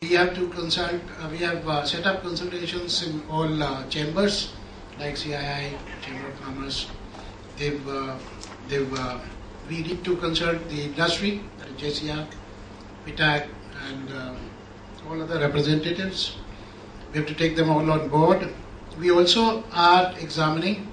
We have to consult, we have set up consultations in all chambers like CII, Chamber of Commerce. We need to consult the industry, that is JCR, PITAC, and all other representatives. We have to take them all on board. We also are examining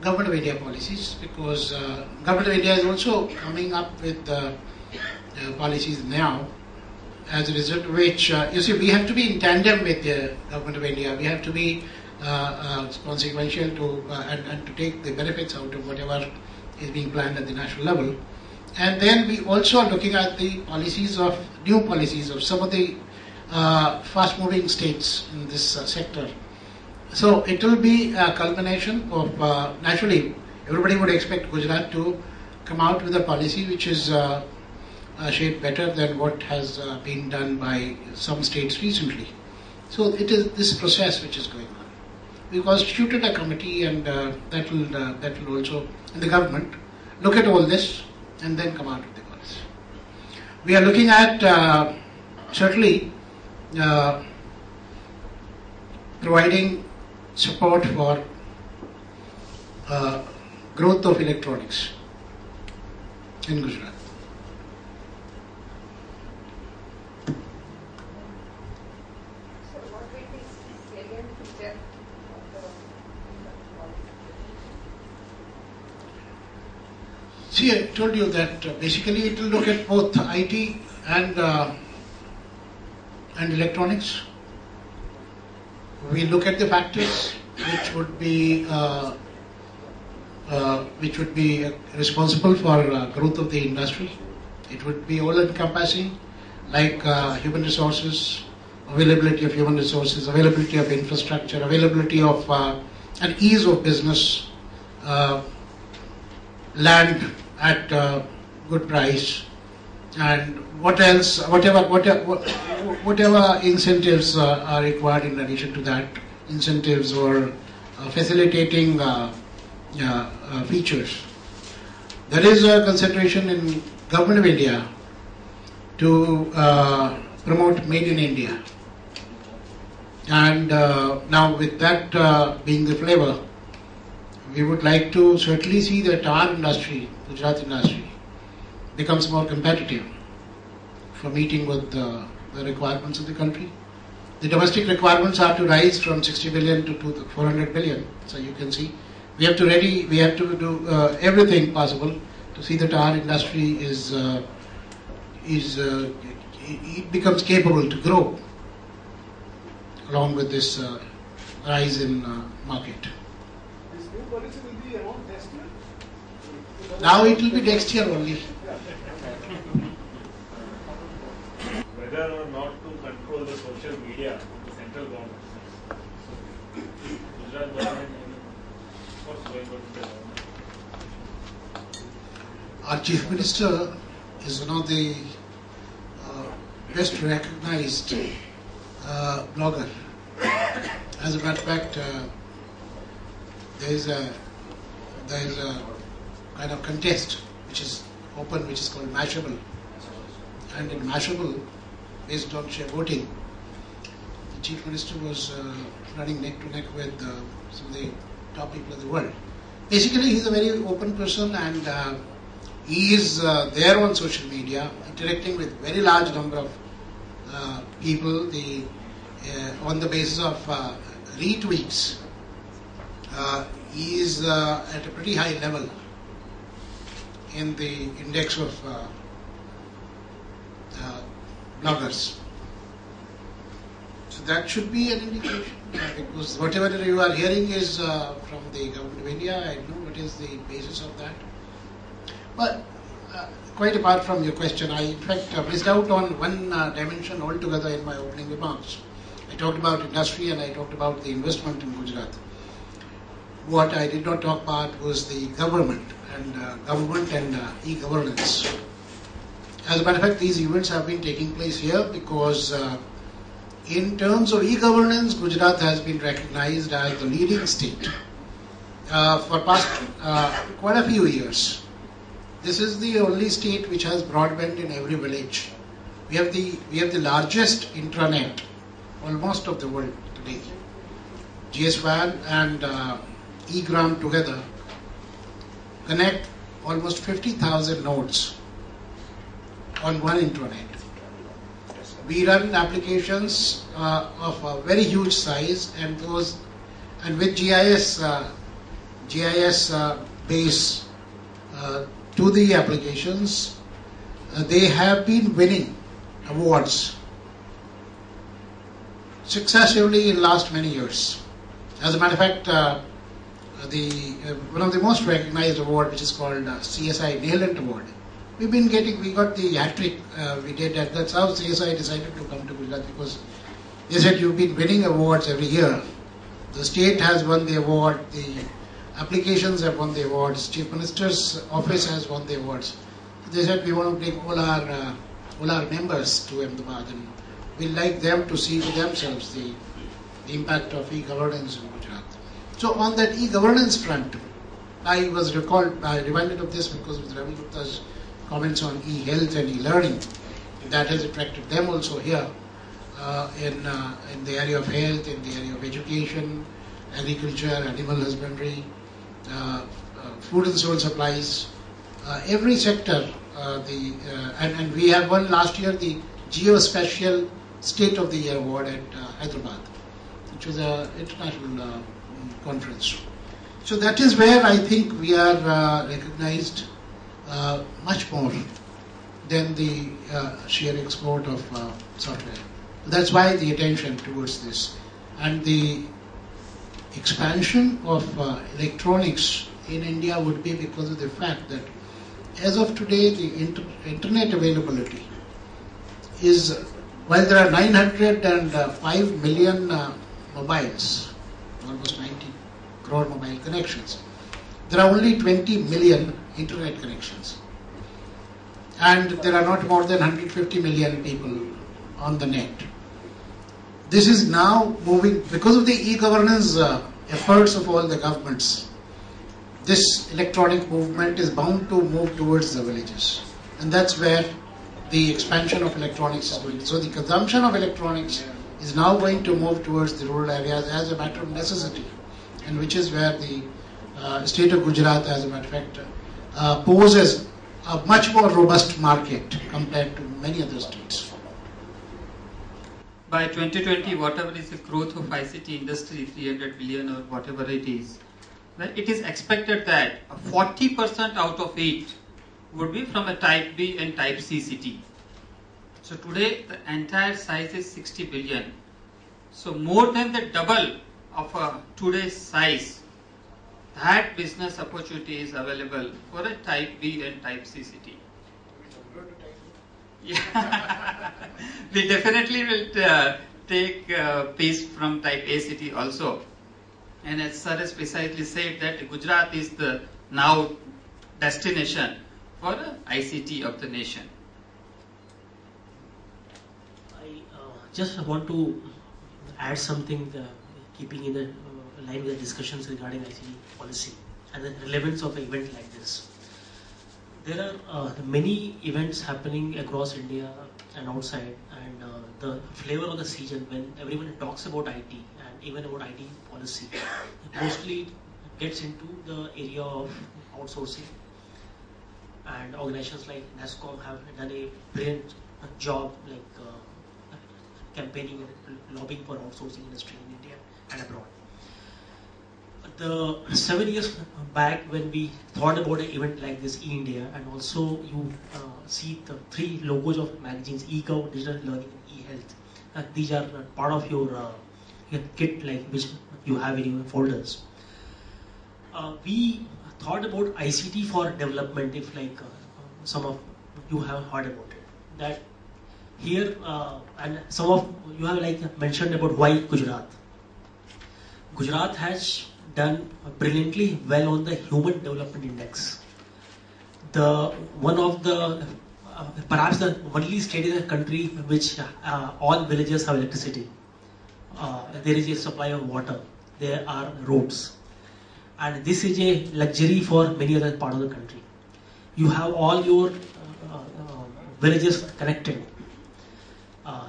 Government of India policies because Government of India is also coming up with policies now. As a result of which, you see, we have to be in tandem with the Government of India. We have to be consequential to and to take the benefits out of whatever is being planned at the national level. And then we also are looking at the new policies of some of the fast-moving states in this sector. So it will be a culmination of, naturally, everybody would expect Gujarat to come out with a policy which is shaped better than what has been done by some states recently. So it is this process which is going on. We constituted a committee, and that will also, in the government, look at all this and then come out with the policy. We are looking at certainly providing support for growth of electronics in Gujarat. See, I told you that basically it will look at both IT and electronics. We look at the factors which would be responsible for growth of the industry. It would be all-encompassing, like human resources, availability of human resources, availability of infrastructure, availability of and ease of business, land at good price, and what else? Whatever incentives are required in addition to that, incentives or facilitating features. There is a concentration in Government of India to promote Made in India, and now with that being the flavor, we would like to certainly see that our industry, Gujarat industry, becomes more competitive for meeting with the requirements of the country. The domestic requirements are to rise from 60 billion to 400 billion. So you can see we have to do everything possible to see that our industry it becomes capable to grow along with this rise in market. Policy will be around next year? Now it will be next year only. Whether or not to control the social media from the central government. Gujarat government, what's going on with the government? Our Chief Minister is one of the best recognized blogger. As a matter of fact, there is a kind of contest which is open, which is called Mashable, and in Mashable, based on share voting, the Chief Minister was running neck to neck with some of the top people of the world. Basically, he's a very open person, and he is there on social media, interacting with very large number of people. On the basis of retweets, he is at a pretty high level in the index of bloggers. So that should be an indication, because whatever you are hearing is from the Government of India. I don't know what is the basis of that. But quite apart from your question, I in fact missed out on one dimension altogether in my opening remarks. I talked about industry and I talked about the investment in Gujarat. What I did not talk about was the government and e-governance. As a matter of fact, these events have been taking place here because in terms of e-governance, Gujarat has been recognized as the leading state for past quite a few years. This is the only state which has broadband in every village. We have the largest intranet almost of the world today. GSWAN and eGram together connect almost 50,000 nodes on one intranet. We run applications of a very huge size, and with GIS base to the applications, they have been winning awards successively in last many years. As a matter of fact, one of the most recognized award, which is called CSI Nailhunt Award, we got the hat-trick we did, and that's how CSI decided to come to Gujarat, because they said, you've been winning awards every year. The state has won the award, the applications have won the awards, Chief Minister's office has won the awards. They said, we want to bring all our members to Ahmedabad, and we'd like them to see for themselves the impact of e-governance in Gujarat. So on that e-governance front, I was reminded of this because with Ravi Gupta's comments on e-health and e-learning, that has attracted them also here in the area of health, in the area of education, agriculture, animal husbandry, food and civil supplies, every sector. And we have won last year the Geospatial State of the Year Award at Hyderabad, which was an international conference. So that is where I think we are recognized much more than the sheer export of software. That's why the attention towards this. And the expansion of electronics in India would be because of the fact that as of today, the internet availability is, while there are 905 million mobiles, almost 90 crore mobile connections, there are only 20 million internet connections. And there are not more than 150 million people on the net. This is now moving, because of the e-governance efforts of all the governments, this electronic movement is bound to move towards the villages. And that's where the expansion of electronics is going. So the consumption of electronics is now going to move towards the rural areas as a matter of necessity, and which is where the state of Gujarat, as a matter of fact, poses a much more robust market compared to many other states. By 2020, whatever is the growth of ICT industry, 300 billion or whatever it is, well, it is expected that 40% out of it would be from a type B and type C city. So today the entire size is 60 billion. So more than the double of today's size, that business opportunity is available for a type B and type C city. Yeah. We definitely will take piece from type A city also. And as Sir has precisely said that Gujarat is the now destination for ICT of the nation. I just want to add something, keeping in the line with the discussions regarding ICT policy and the relevance of an event like this. There are many events happening across India and outside, and the flavor of the season when everyone talks about IT and even about IT policy, mostly gets into the area of outsourcing. And organizations like NASSCOM have done a brilliant job, like campaigning and lobbying for outsourcing industry in India and abroad. The 7 years back, when we thought about an event like this, eIndia, and also you see the 3 logos of magazines, eGov, Digital Learning, and eHealth. These are part of your kit, like which you have in your folders. We thought about ICT for development, if like some of you have heard about it. That here, and some of you have like mentioned about why Gujarat. Gujarat has done brilliantly well on the Human Development Index. One of the perhaps the only state in the country in which all villages have electricity. There is a supply of water. There are roads, and this is a luxury for many other parts of the country. You have all your villages connected.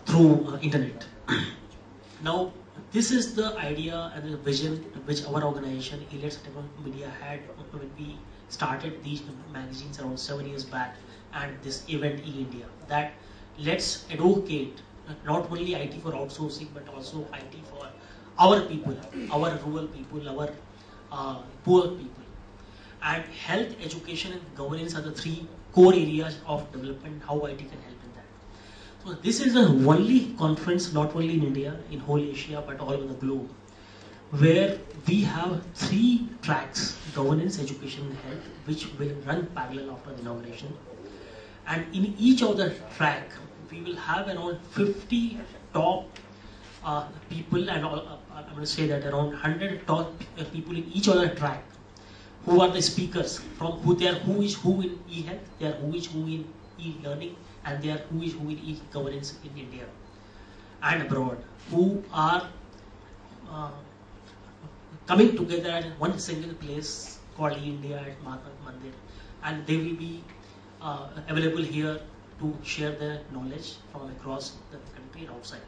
through internet. Now, this is the idea and the vision which our organization, Elite Media, had when we started these magazines around 7 years back, and this event e-India, that let's advocate not only IT for outsourcing but also IT for our people, our rural people, our poor people. And health, education and governance are the three core areas of development, how IT can help in that. So this is the only conference, not only in India, in whole Asia, but all over the globe, where we have three tracks: governance, education and health, which will run parallel after the inauguration. And in each of the track, we will have around 50 top people, and I'm going to say that around 100 top people in each of the track, who are the speakers, from who they are who is who in e-health, they are who is who in e-learning, and they are who is who in e-governance in India and abroad, who are coming together at one single place called e-India at Mandir, and they will be available here to share their knowledge from across the country and outside.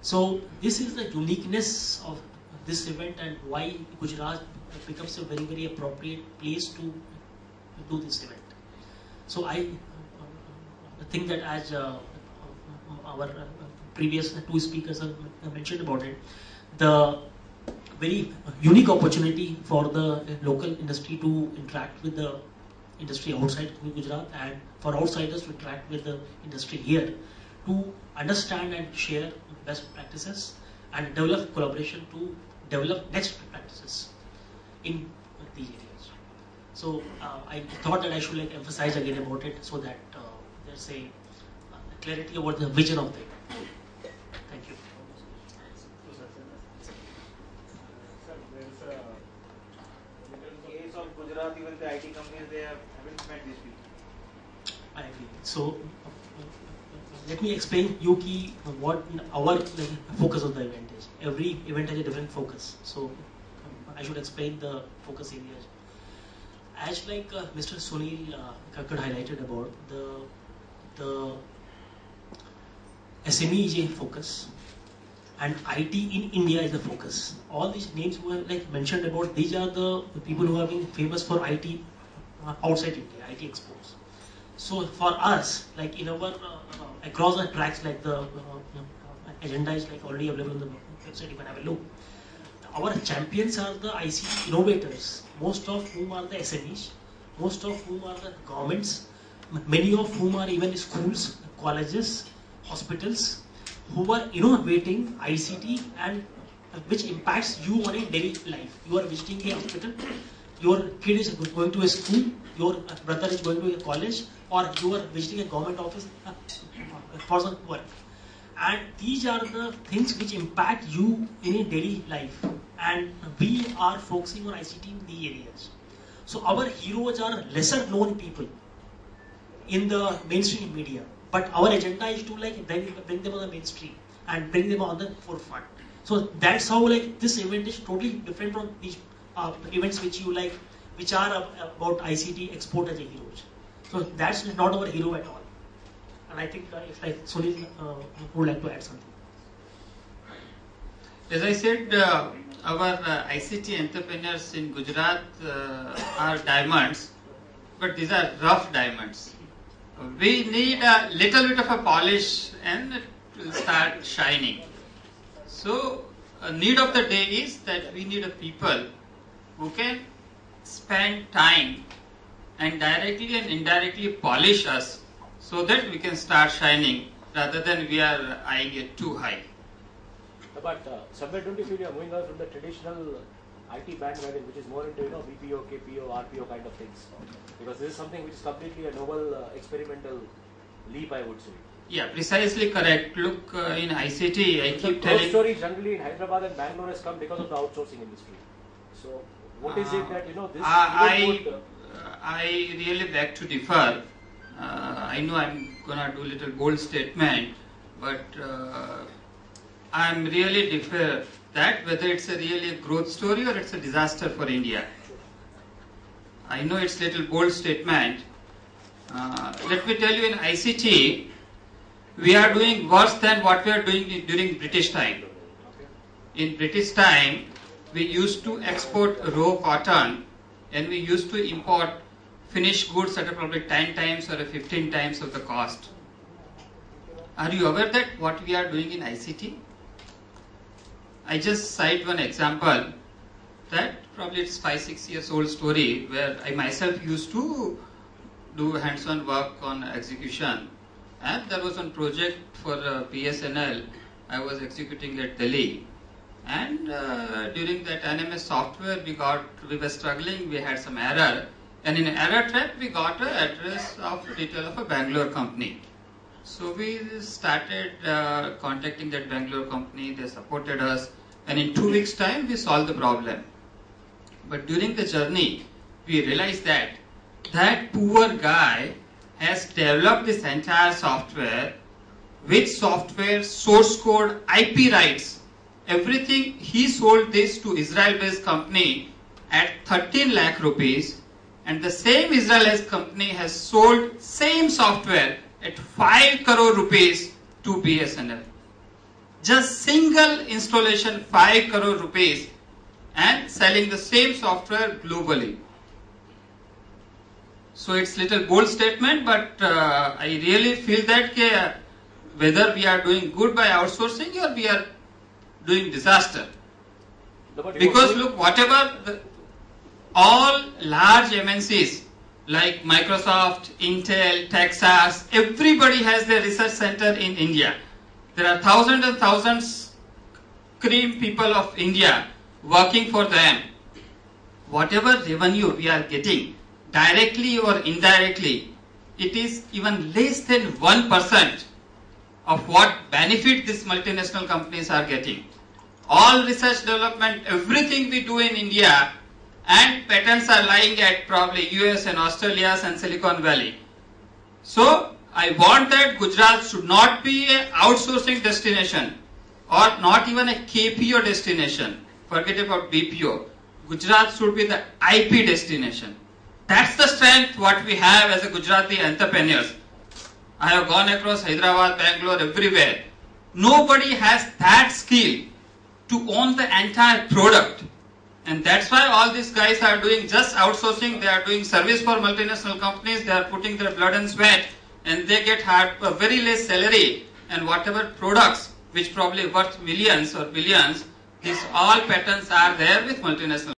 So this is the uniqueness of this event and why Gujarat becomes a very, very appropriate place to do this event. So I think that as our previous two speakers have mentioned about it, the very unique opportunity for the local industry to interact with the industry outside Gujarat, and for outsiders to interact with the industry here, to understand and share best practices and develop collaboration to develop next practices in these areas. So I thought that I should emphasize again about it, so that there's a clarity about the vision of the event. Thank you. Sir, there's In case of Gujarat, even the IT companies, they haven't met these people. I agree. So let me explain you what our focus of the event is. Every event has a different focus. So I should explain the focus areas. As Mr. Sunil Kakkad highlighted about, the SME is a focus and IT in India is the focus. All these names who are mentioned about, these are the people who have been famous for IT outside India, IT exports. So for us, in our across the tracks, the agenda is already available on the website. You can have a look. Our champions are the ICT innovators, most of whom are the SMEs, most of whom are the governments, many of whom are even schools, colleges, hospitals, who are innovating ICT and which impacts you on a daily life. You are visiting a hospital, your kid is going to a school, your brother is going to a college, or you are visiting a government office for some work. And these are the things which impact you in a daily life. And we are focusing on ICT in the areas. So our heroes are lesser known people in the mainstream media. But our agenda is to bring them on the mainstream and bring them on the forefront. So that's how this event is totally different from these events which you which are about ICT export as a heroes. So that's not our hero at all. And I think if Sunil would like to add something. As I said, our ICT entrepreneurs in Gujarat are diamonds, but these are rough diamonds. We need a little bit of a polish and it will start shining. So, a need of the day is that we need a people who can spend time and directly and indirectly polish us so that we can start shining rather than we are eyeing it too high. But somewhere don't you feel you are moving on from the traditional IT bandwagon, which is more into BPO, KPO, RPO kind of things? Because this is something which is completely a novel experimental leap, I would say. Yeah, precisely correct. Look, in ICT, I keep telling... The story generally in Hyderabad and Bangalore has come because of the outsourcing industry. So, what is it that, this... I really beg to differ. I know I'm going to do a little bold statement, but I'm really differ that whether it's a really a growth story or it's a disaster for India. I know it's a little bold statement. Let me tell you, in ICT, we are doing worse than what we are doing during British time. In British time, we used to export raw cotton and we used to import finished goods at probably 10 times or 15 times of the cost. Are you aware that what we are doing in ICT? I just cite one example that probably it's 5-6 years old story where I myself used to do hands-on work on execution, and there was one project for BSNL I was executing at Delhi, and during that NMS software we were struggling, we had some error, and in error track we got an address of detail of a Bangalore company. So we started contacting that Bangalore company, they supported us, and in 2 weeks time we solved the problem. But during the journey we realized that that poor guy has developed this entire software with software, source code, IP rights, everything. He sold this to Israel-based company at 13 lakh rupees, and the same Israel-based company has sold same software at 5 crore rupees to BSNL. Just single installation 5 crore rupees and selling the same software globally. So it's little bold statement, but I really feel that whether we are doing good by outsourcing or we are doing disaster. Because look, all large MNCs like Microsoft, Intel, Texas, everybody has their research center in India. There are thousands and thousands cream people of India working for them. Whatever revenue we are getting, directly or indirectly, it is even less than 1% of what benefit these multinational companies are getting. All research development, everything we do in India, and patents are lying at probably US and Australia and Silicon Valley. So I want that Gujarat should not be an outsourcing destination or not even a KPO destination. Forget about BPO. Gujarat should be the IP destination. That's the strength what we have as a Gujarati entrepreneurs. I have gone across Hyderabad, Bangalore, everywhere. Nobody has that skill to own the entire product. And that's why all these guys are doing just outsourcing. They are doing service for multinational companies. They are putting their blood and sweat, and they get a very less salary. And whatever products which probably worth millions or billions, these all patents are there with multinational